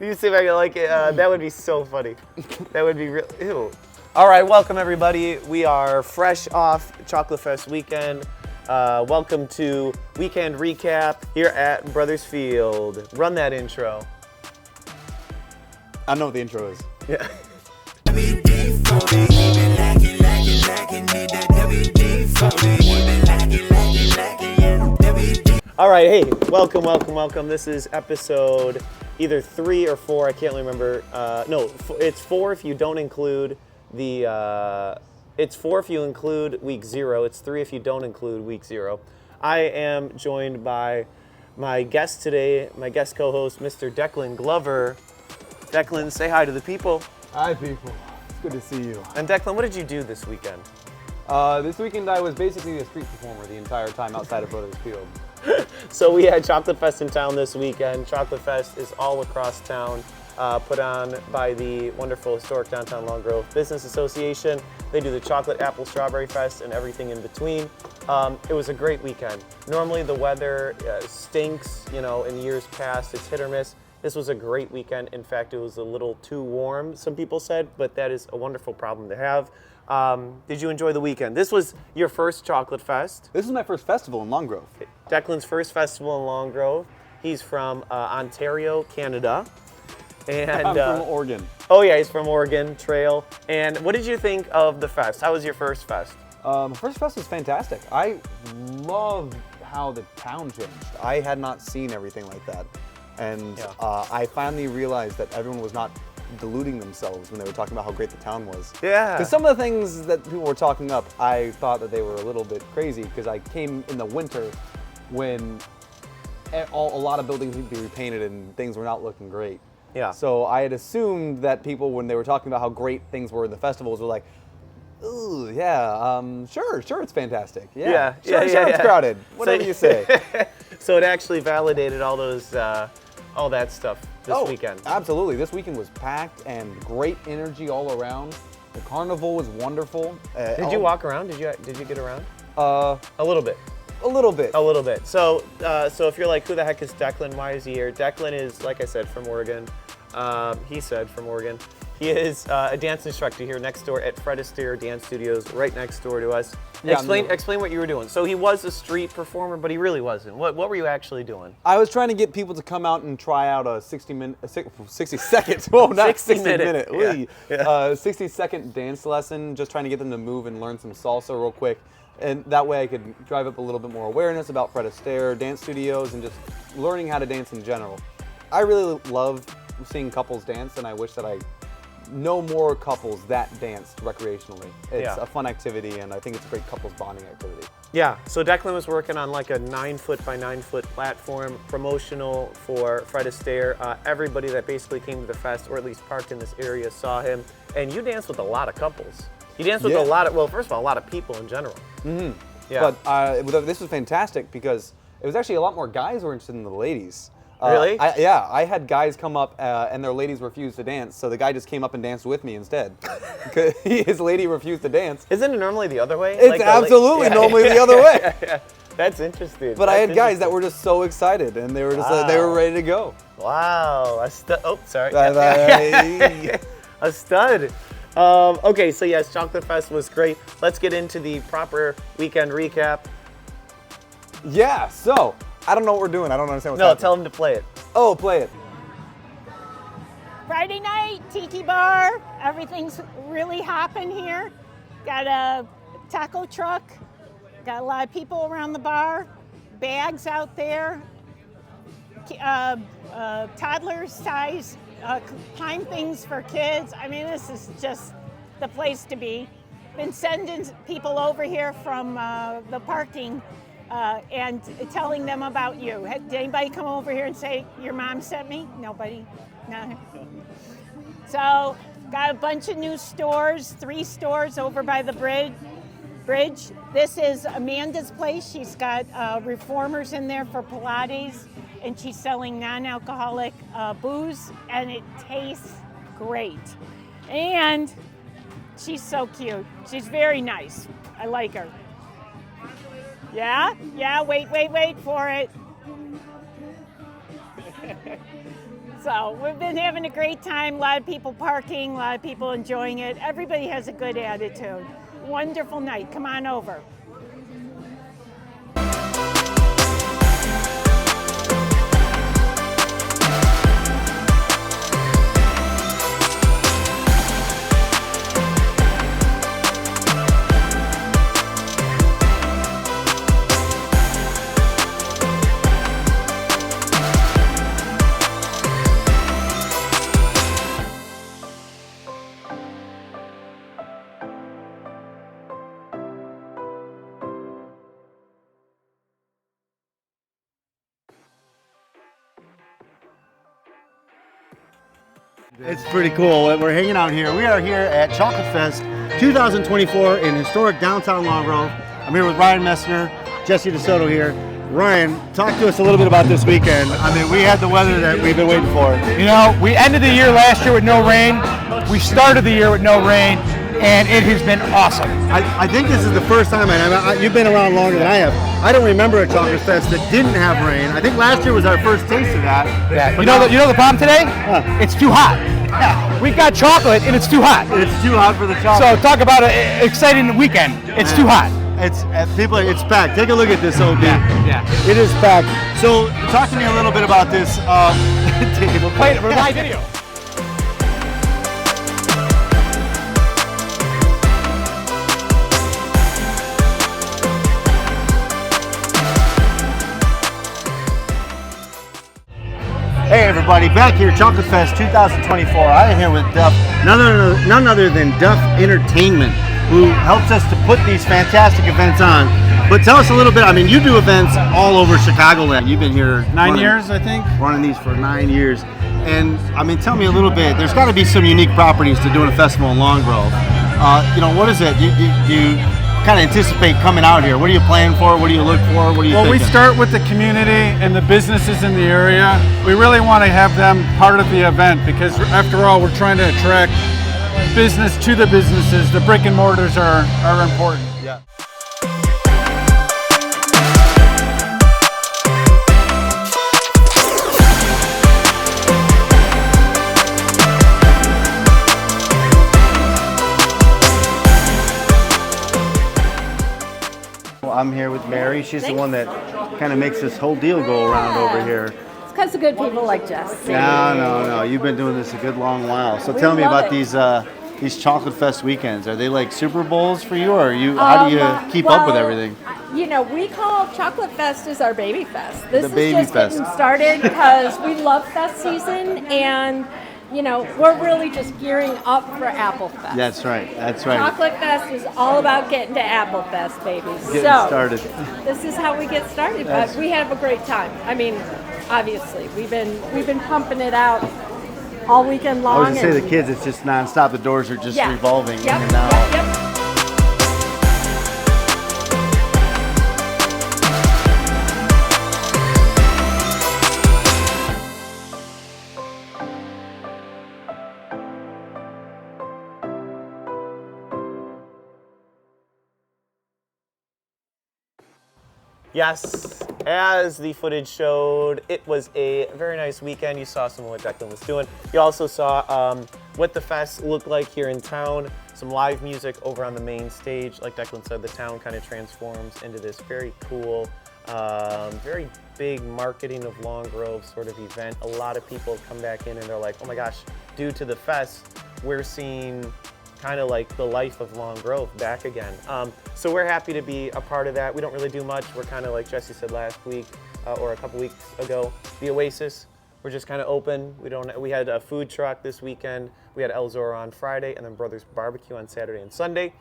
You see if I can like it. That would be so funny. That would be real. Ew. All right, welcome everybody. We are fresh off Chocolate Fest weekend. Welcome to Weekend Recap here at Brothers Field. Run that intro. I know what the intro is. Yeah. All right, hey, welcome. This is episode either 3 or 4. I can't remember. No, it's 4 if you don't include the. It's 4 if you include week 0. It's 3 if you don't include week 0. I am joined by my guest today, my guest co-host, Mr. Declan Glover. Declan, say hi to the people. Hi, people. It's good to see you. And Declan, what did you do this weekend? This weekend I was basically a street performer the entire time outside of Brothers Field. So we had Chocolate Fest in town this weekend. Chocolate Fest is all across town, put on by the wonderful historic downtown Long Grove Business Association. They do the Chocolate Apple Strawberry Fest and everything in between. It was a great weekend. Normally the weather stinks, you know, in years past, it's hit or miss. This was a great weekend. In fact, it was a little too warm, some people said, but that is a wonderful problem to have. Did you enjoy the weekend? This was your first Chocolate Fest. This is my first festival in Long Grove. Declan's first festival in Long Grove. He's from Ontario, Canada. And I'm from Oregon. Oh yeah, he's from Oregon Trail. And what did you think of the fest? How was your first fest? My first fest was fantastic. I loved how the town changed. I had not seen everything like that. And I finally realized that everyone was not deluding themselves when they were talking about how great the town was. Yeah. Because some of the things that people were talking up, I thought that they were a little bit crazy because I came in the winter when a lot of buildings would be repainted and things were not looking great. Yeah. So I had assumed that people, when they were talking about how great things were in the festivals, were like, ooh, yeah, sure, it's fantastic. Yeah, sure, it's crowded. Whatever you say. So it actually validated all those, all that stuff this weekend. Absolutely. This weekend was packed and great energy all around. The carnival was wonderful. Did you walk around? Did you get around? A little bit. A little bit. A little bit. So if you're like, who the heck is Declan? Why is he here? Declan is, like I said, from Oregon. He said from Oregon. He is a dance instructor here next door at Fred Astaire Dance Studios, right next door to us. Yeah, explain what you were doing. So he was a street performer, but he really wasn't. What were you actually doing? I was trying to get people to come out and try out a 60 second. Whoa, not 60 minute. 60-second dance lesson. Just trying to get them to move and learn some salsa real quick. And that way I could drive up a little bit more awareness about Fred Astaire Dance Studios and just learning how to dance in general. I really love seeing couples dance, and I wish that I know more couples that dance recreationally. It's a fun activity, and I think it's a great couples bonding activity. Yeah, so Declan was working on like a 9-foot by 9-foot platform, promotional for Fred Astaire. Everybody that basically came to the fest, or at least parked in this area, saw him. And you danced with a lot of couples. You danced with a lot of, well, first of all, a lot of people in general. Mm-hmm. Yeah. But this was fantastic because it was actually a lot more guys who were interested than the ladies. Really? I had guys come up and their ladies refused to dance, so the guy just came up and danced with me instead. Because his lady refused to dance. Isn't it normally the other way? It's like absolutely normally the other way. Yeah. That's interesting. But I had guys that were just so excited, and they were just they were ready to go. Wow. Oh, sorry. A stud. Okay, so yes, Chocolate Fest was great. Let's get into the proper weekend recap. Yeah, so I don't know what we're doing. I don't understand what's happening. No, tell him to play it. Oh, play it. Friday night, Tiki Bar. Everything's really hopping here. Got a taco truck. Got a lot of people around the bar. Bags out there. Toddler size climb things for kids. I mean, this is just the place to be. Been sending people over here from the parking and telling them about you. Did anybody come over here and say, your mom sent me? Nobody? No. So, got a bunch of new stores, 3 stores over by the bridge. This is Amanda's place. She's got reformers in there for Pilates, and she's selling non-alcoholic booze, and it tastes great. And she's so cute. She's very nice. I like her. Yeah, wait for it. So we've been having a great time. A lot of people parking, a lot of people enjoying it. Everybody has a good attitude. Wonderful night. Come on over. It's pretty cool. We're hanging out here. We are here at Chocolate Fest 2024 in historic downtown Long Grove. I'm here with Ryan Messner, Jesse DeSoto here. Ryan, talk to us a little bit about this weekend. I mean, we had the weather that we've been waiting for. You know, we ended the year last year with no rain. We started the year with no rain, and it has been awesome. I think this is the first time, and you've been around longer than I have. I don't remember a Chocolate Fest that didn't have rain. I think last year was our first taste of that. Yeah. But You know the problem today? It's too hot. Yeah. We got chocolate, and it's too hot. It's too hot for the So chocolate. talk about an exciting weekend. It's too hot. It's it's packed. Take a look at this, OB. Yeah. It is packed. So talk to me a little bit about this. We're live video. Hey everybody, back here, Chocolate Fest 2024. I am here with Duff, none other than Duff Entertainment, who helps us to put these fantastic events on. But tell us a little bit, I mean, you do events all over Chicagoland. You've been here 9 years, I think. running these for 9 years. And I mean, tell me a little bit, there's got to be some unique properties to doing a festival in Long Grove. What is it? Do you kind of anticipate coming out here? What are you planning for? What do you look for? What are you Well, we thinking? start with the community and the businesses in the area. We really want to have them part of the event because, after all, we're trying to attract business to the businesses. The brick and mortars are important. Yeah. I'm here with Mary. She's the one that kind of makes this whole deal go around over here. It's because of good people like Jess. No. You've been doing this a good long while. So tell me love about it. these Chocolate Fest weekends. Are they like Super Bowls for you, or how do you keep up with everything? You know, we call Chocolate Fest is our baby fest. This The is baby just fest. getting started because we love fest season, and you know, we're really just gearing up for Apple Fest. That's right. Chocolate Fest is all about getting to Apple Fest, baby. Getting so started. this is how we get started, but we have a great time. I mean, obviously, we've been pumping it out all weekend I long. was gonna say and- the kids, it's just nonstop. The doors are just Yeah. revolving Yep, in and out. Yep. Yes, as the footage showed, it was a very nice weekend. You saw some of what Declan was doing. You also saw what the fest looked like here in town. Some live music over on the main stage. Like Declan said, the town kind of transforms into this very cool, very big marketing of Long Grove sort of event. A lot of people come back in and they're like, oh my gosh, due to the fest, we're seeing kind of like the life of Long Grove back again. So we're happy to be a part of that. We don't really do much. We're kind of like Jesse said last week or a couple weeks ago, the Oasis. We're just kind of open. We had a food truck this weekend. We had El Zora on Friday and then Brothers Barbecue on Saturday and Sunday.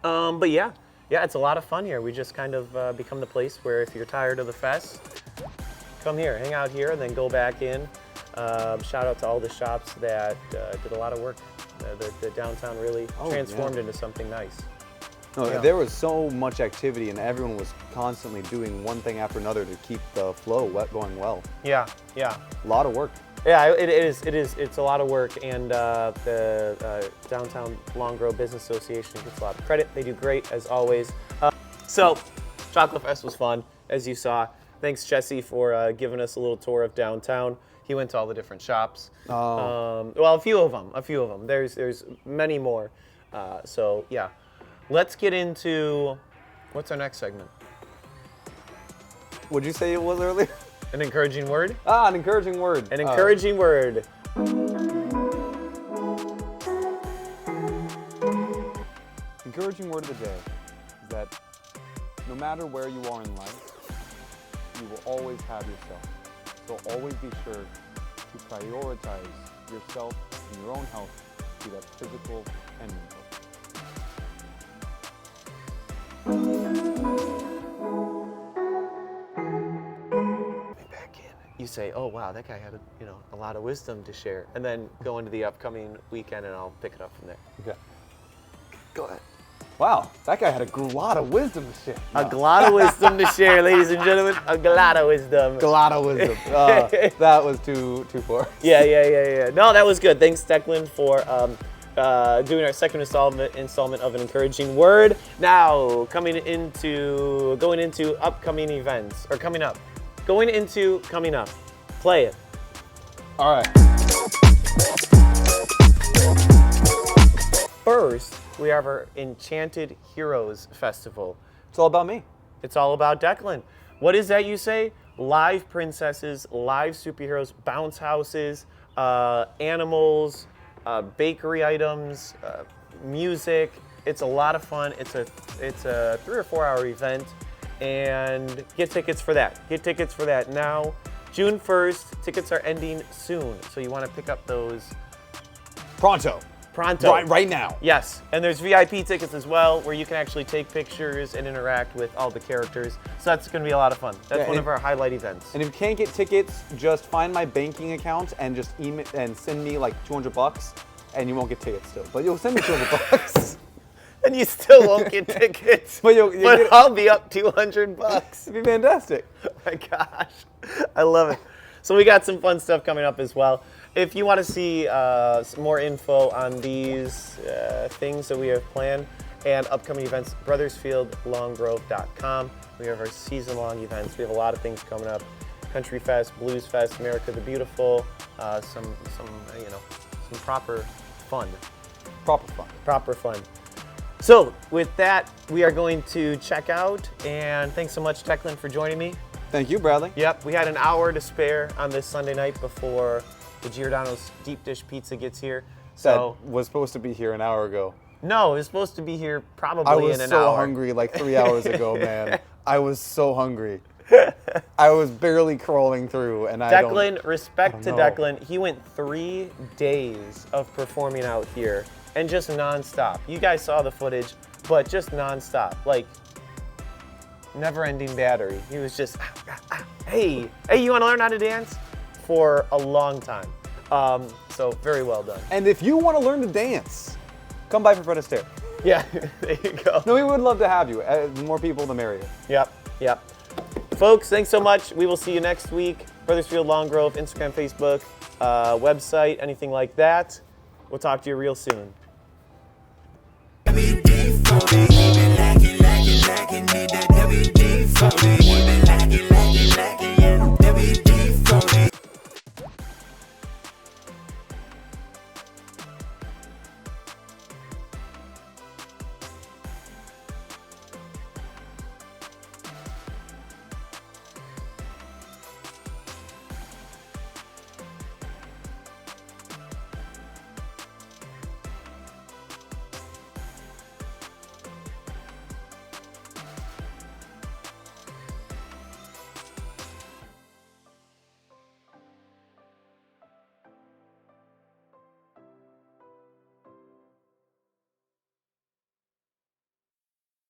But yeah, it's a lot of fun here. We just kind of become the place where if you're tired of the fest, come here, hang out here, and then go back in. Shout out to all the shops that did a lot of work. The downtown really transformed into something nice. No, Yeah. there was so much activity, and everyone was constantly doing one thing after another to keep the flow going well. Yeah. A lot of work. Yeah, it is. It's a lot of work, and the Downtown Long Grove Business Association gets a lot of credit. They do great, as always. So, Chocolate Fest was fun, as you saw. Thanks, Jesse, for giving us a little tour of downtown. He went to all the different shops. Well, a few of them. There's many more. So yeah, let's get into what's our next segment. What'd you say it was earlier? An encouraging word. An encouraging word. An encouraging word. Encouraging word of the day is that no matter where you are in life, you will always have yourself. So always be sure to prioritize yourself and your own health, be that physical and mental. Back in. You say, "Oh wow, that guy had a lot of wisdom to share," and then go into the upcoming weekend, and I'll pick it up from there. Okay. Go ahead. Wow, that guy had a lot of wisdom to share. A lot of wisdom to share, ladies and gentlemen. A lot of wisdom. A lot of wisdom. That was too far. Yeah. No, that was good. Thanks, Declan, for doing our second installment of an encouraging word. Now, going into upcoming events, or coming up. Coming up. Play it. All right. First, we have our Enchanted Heroes Festival. It's all about me. It's all about Declan. What is that you say? Live princesses, live superheroes, bounce houses, animals, bakery items, music. It's a lot of fun. It's a 3 or 4 hour event, and get tickets for that. Now. June 1st, tickets are ending soon, so you want to pick up those Pronto. Right now. Yes, and there's VIP tickets as well, where you can actually take pictures and interact with all the characters. So that's going to be a lot of fun. That's one of our highlight events. And if you can't get tickets, just find my banking account and just email and send me like $200, and you won't get tickets still. But you'll send me $200. And you still won't get tickets. But I'll be up $200. It'd be fantastic. Oh my gosh, I love it. So we got some fun stuff coming up as well. If you want to see some more info on these things that we have planned and upcoming events, brothersfieldlonggrove.com. We have our season-long events. We have a lot of things coming up: Country Fest, Blues Fest, America the Beautiful, some proper fun. Proper fun. So with that, we are going to check out. And thanks so much, Declan, for joining me. Thank you, Bradley. Yep, we had an hour to spare on this Sunday night before the Giordano's Deep Dish Pizza gets here. So that was supposed to be here an hour ago. No, it was supposed to be here probably in an hour. I was so hungry like 3 hours ago, man. I was so hungry. I was barely crawling through, and respect to Declan. He went 3 days of performing out here and just nonstop. You guys saw the footage, but just nonstop, like never-ending battery. He was just, hey, you want to learn how to dance? For a long time. So very well done. And if you want to learn to dance, come by for Fred Astaire. Yeah, there you go. No, we would love to have you. The more people, the merrier. Yep. Folks, thanks so much. We will see you next week. Brothersfield Long Grove, Instagram, Facebook, website, anything like that. We'll talk to you real soon.